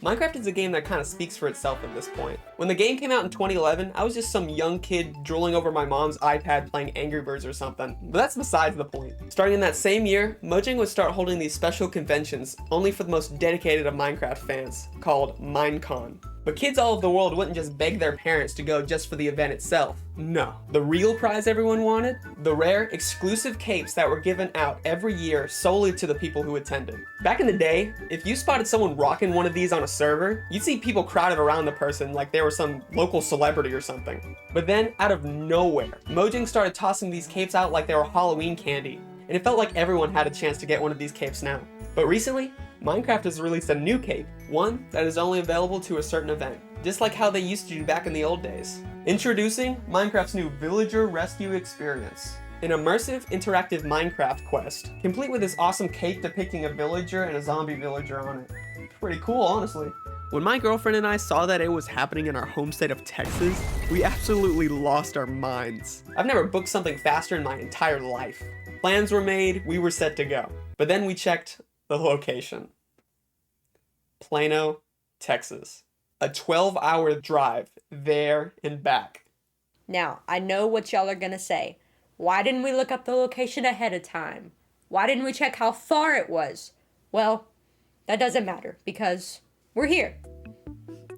Minecraft is a game that kind of speaks for itself at this point. When the game came out in 2011, I was just some young kid drooling over my mom's iPad playing Angry Birds or something, but that's besides the point. Starting in that same year, Mojang would start holding these special conventions only for the most dedicated of Minecraft fans, called Minecon. But kids all over the world wouldn't just beg their parents to go just for the event itself. No. The real prize everyone wanted? The rare, exclusive capes that were given out every year solely to the people who attended. Back in the day, if you spotted someone rocking one of these on a server, you'd see people crowded around the person like they were some local celebrity or something. But then, out of nowhere, Mojang started tossing these capes out like they were Halloween candy, and it felt like everyone had a chance to get one of these capes now. But recently, Minecraft has released a new cape, one that is only available to a certain event, just like how they used to do back in the old days. Introducing Minecraft's new Villager Rescue Experience, an immersive, interactive Minecraft quest, complete with this awesome cape depicting a villager and a zombie villager on it. Pretty cool, honestly. When my girlfriend and I saw that it was happening in our home state of Texas, we absolutely lost our minds. I've never booked something faster in my entire life. Plans were made, we were set to go. But then we checked the location. Plano, Texas. A 12-hour drive there and back. Now, I know what y'all are gonna say. Why didn't we look up the location ahead of time? Why didn't we check how far it was? Well, that doesn't matter because we're here.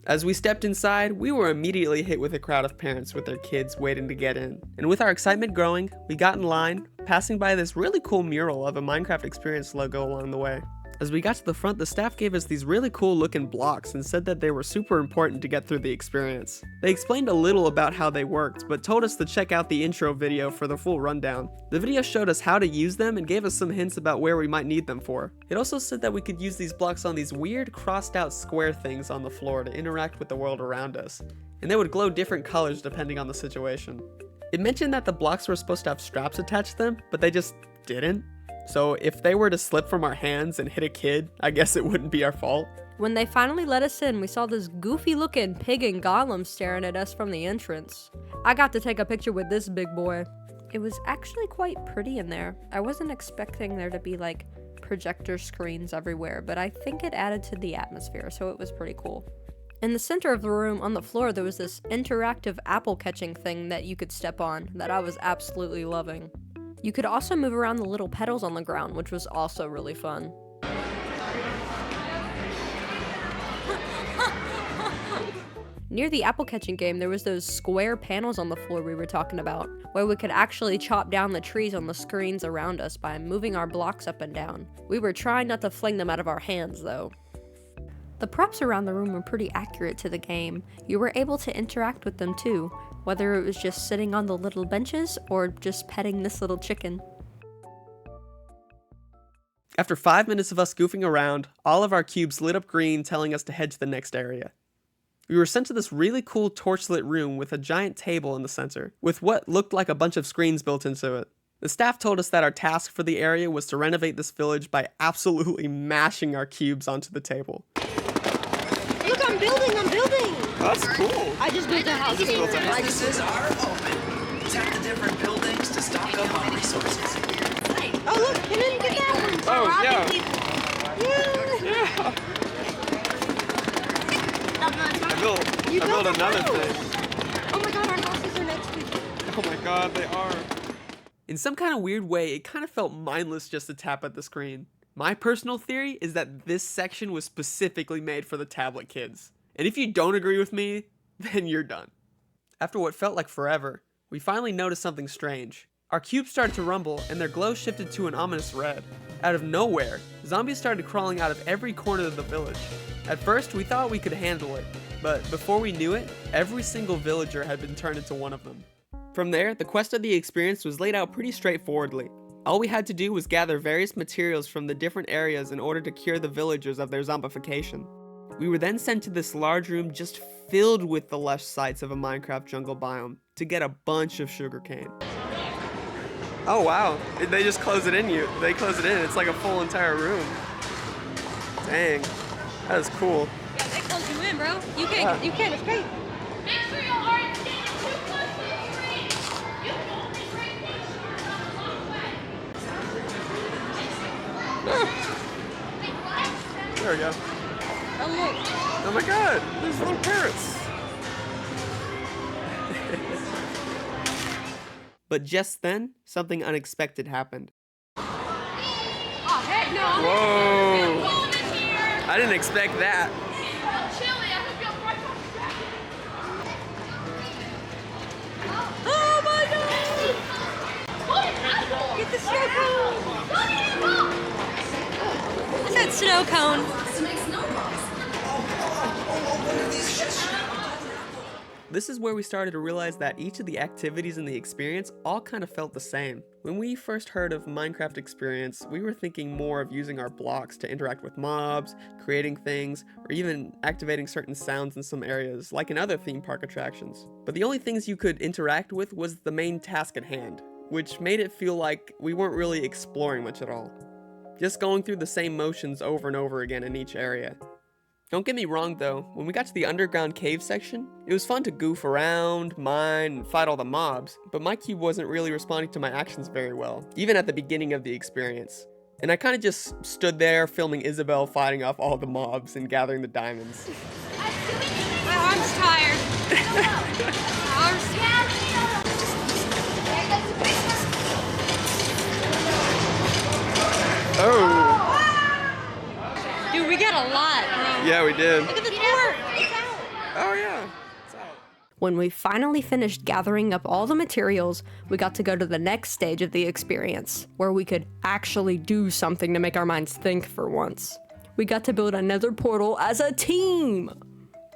As we stepped inside, we were immediately hit with a crowd of parents with their kids waiting to get in. And with our excitement growing, we got in line, passing by this really cool mural of a Minecraft Experience logo along the way. As we got to the front, the staff gave us these really cool looking blocks and said that they were super important to get through the experience. They explained a little about how they worked, but told us to check out the intro video for the full rundown. The video showed us how to use them and gave us some hints about where we might need them for. It also said that we could use these blocks on these weird crossed out square things on the floor to interact with the world around us, and they would glow different colors depending on the situation. It mentioned that the blocks were supposed to have straps attached to them, but they just didn't. So if they were to slip from our hands and hit a kid, I guess it wouldn't be our fault. When they finally let us in, we saw this goofy looking pig and golem staring at us from the entrance. I got to take a picture with this big boy. It was actually quite pretty in there. I wasn't expecting there to be like projector screens everywhere, but I think it added to the atmosphere, so it was pretty cool. In the center of the room on the floor, there was this interactive apple catching thing that you could step on that I was absolutely loving. You could also move around the little petals on the ground, which was also really fun. Near the apple catching game, there was those square panels on the floor we were talking about, where we could actually chop down the trees on the screens around us by moving our blocks up and down. We were trying not to fling them out of our hands, though. The props around the room were pretty accurate to the game. You were able to interact with them too, whether it was just sitting on the little benches or just petting this little chicken. After 5 minutes of us goofing around, all of our cubes lit up green, telling us to head to the next area. We were sent to this really cool torchlit room with a giant table in the center, with what looked like a bunch of screens built into it. The staff told us that our task for the area was to renovate this village by absolutely mashing our cubes onto the table. Look, I'm building! That's cool. I just built a house. Businesses are open. Tap the different buildings to stock up on resources. Oh look, come in and get that one. Oh, yeah. I built another thing. Oh my god, our houses are next to each other. Oh my god, they are. In some kind of weird way, it kind of felt mindless just to tap at the screen. My personal theory is that this section was specifically made for the tablet kids. And if you don't agree with me, then you're done. After what felt like forever, we finally noticed something strange. Our cubes started to rumble and their glow shifted to an ominous red. Out of nowhere, zombies started crawling out of every corner of the village. At first, we thought we could handle it, but before we knew it, every single villager had been turned into one of them. From there, the quest of the experience was laid out pretty straightforwardly. All we had to do was gather various materials from the different areas in order to cure the villagers of their zombification. We were then sent to this large room just filled with the lush sights of a Minecraft jungle biome to get a bunch of sugarcane. Oh wow, they just close it in you. They close it in, it's like a full entire room. Dang, that is cool. Yeah, they close you in, bro. You can't escape. Make sure you aren't standing too close to the screen. You can only break this a long way. There we go. Oh look. Oh my god, there's little parrots. But just then, something unexpected happened. Oh, heck no. Whoa! Cold in here. I didn't expect that. Oh, chilly. I hope you have right on the jacket. Oh my god! What an apple. Get the snow cone! Look at him. What's that snow cone? This is where we started to realize that each of the activities in the experience all kind of felt the same. When we first heard of Minecraft Experience, we were thinking more of using our blocks to interact with mobs, creating things, or even activating certain sounds in some areas, like in other theme park attractions. But the only things you could interact with was the main task at hand, which made it feel like we weren't really exploring much at all. Just going through the same motions over and over again in each area. Don't get me wrong though, when we got to the underground cave section, it was fun to goof around, mine, and fight all the mobs, but my cube wasn't really responding to my actions very well, even at the beginning of the experience. And I kind of just stood there filming Isabel fighting off all the mobs and gathering the diamonds. My arm's tired. My arm's tired. Oh! Dude, we got a lot, bro. Yeah, we did. Look at the door. It's out. Oh yeah. It's out. When we finally finished gathering up all the materials, we got to go to the next stage of the experience, where we could actually do something to make our minds think for once. We got to build a nether portal as a team!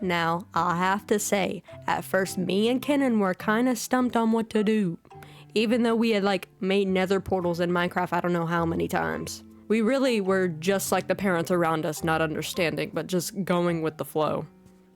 Now, I'll have to say, at first me and Kenan were kinda stumped on what to do. Even though we had made nether portals in Minecraft I don't know how many times. We really were just like the parents around us, not understanding, but just going with the flow.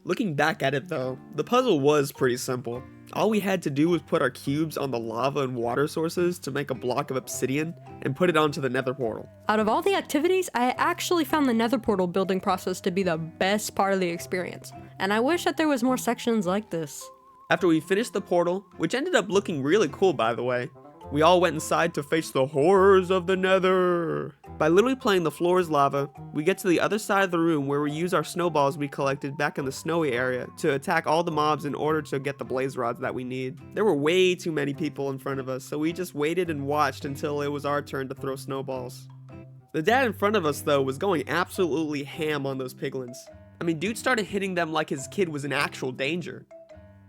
Looking back at it though, the puzzle was pretty simple. All we had to do was put our cubes on the lava and water sources to make a block of obsidian and put it onto the nether portal. Out of all the activities, I actually found the nether portal building process to be the best part of the experience. And I wish that there was more sections like this. After we finished the portal, which ended up looking really cool by the way, we all went inside to face the horrors of the nether. By literally playing the floor is lava, we get to the other side of the room where we use our snowballs we collected back in the snowy area to attack all the mobs in order to get the blaze rods that we need. There were way too many people in front of us, so we just waited and watched until it was our turn to throw snowballs. The dad in front of us though was going absolutely ham on those piglins. I mean, dude started hitting them like his kid was in actual danger.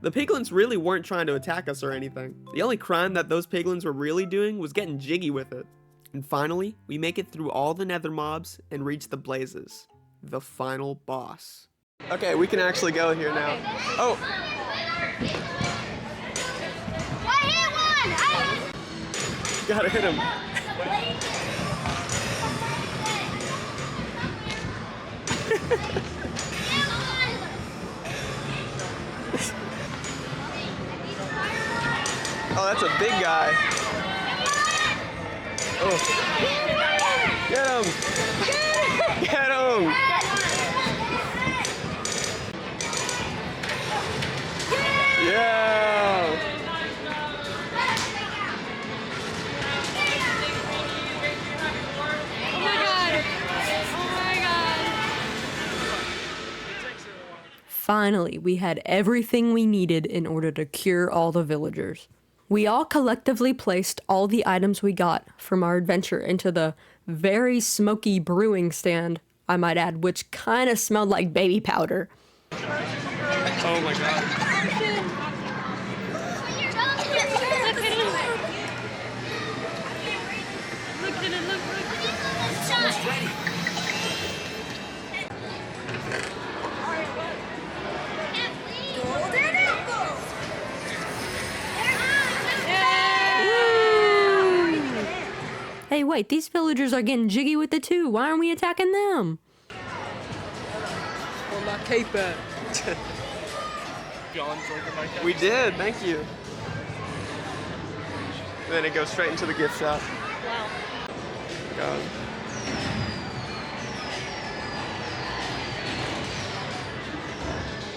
The piglins really weren't trying to attack us or anything. The only crime that those piglins were really doing was getting jiggy with it. And finally, we make it through all the nether mobs and reach the blazes. The final boss. Okay, we can actually go here now. Oh! I hit one! Gotta hit him. Oh, that's a big guy. Oh. Get him! Get him! Yeah! Oh my god! Oh my god! Finally, we had everything we needed in order to cure all the villagers. We all collectively placed all the items we got from our adventure into the very smoky brewing stand, I might add, which kind of smelled like baby powder. Oh my god. Hey, wait, these villagers are getting jiggy with it too. Why aren't we attacking them? On my cape at. We did, thank you. And then it goes straight into the gift shop. Wow. God.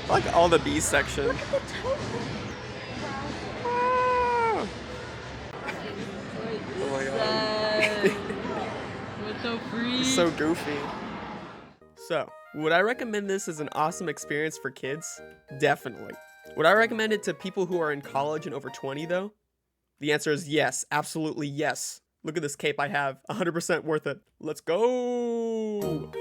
I like all the bee section. Look at the totem. Ah. Oh my god. What the freak? So goofy. So, Would I recommend this as an awesome experience for kids? Definitely. Would I recommend it to people who are in college and over 20 though? The answer is yes, absolutely yes. Look at this cape I have, 100% worth it. Let's go!